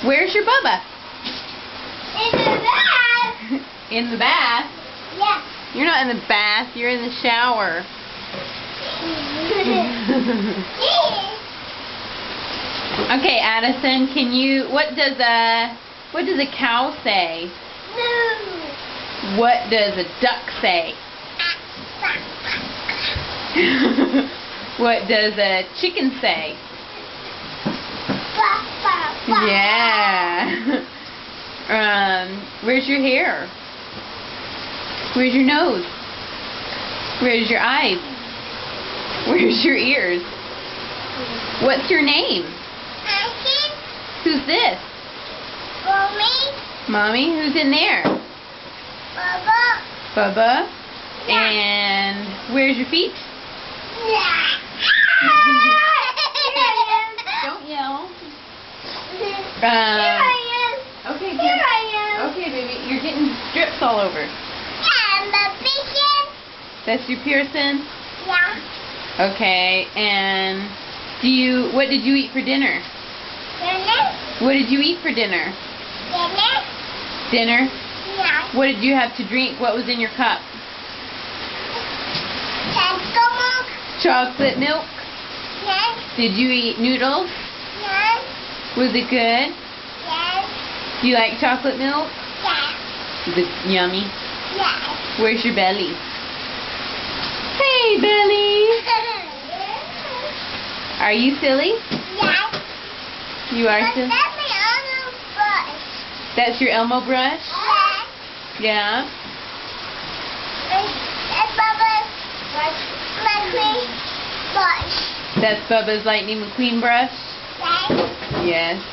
Where's your Bubba? In the bath. In the bath? Yeah. You're not in the bath, you're in the shower. Okay, Addison, what does a cow say? No. What does a duck say? What does a chicken say? Yeah. Where's your hair? Where's your nose? Where's your eyes? Where's your ears? What's your name? Who's this? Mommy. Mommy? Who's in there? Bubba. Bubba? Yeah. And where's your feet? Yeah. Don't yell. Here I am. Okay, Here I am. Okay, baby. You're getting drips all over. Yeah, I'm a Pearson. That's your Pearson? Yeah. Okay, and what did you eat for dinner? Dinner. What did you eat for dinner? Dinner. Dinner? Yeah. What did you have to drink? What was in your cup? Milk. Chocolate milk? Yes. Did you eat noodles? Yes. Was it good? Yes. Do you like chocolate milk? Yes. Is it yummy? Yes. Where's your belly? Hey, belly! Are you silly? Yes. You are But silly? that's my other brush. That's your Elmo brush? Yes. Yeah? That's Bubba's my queen brush. That's Bubba's Lightning McQueen brush? Yes. Yes.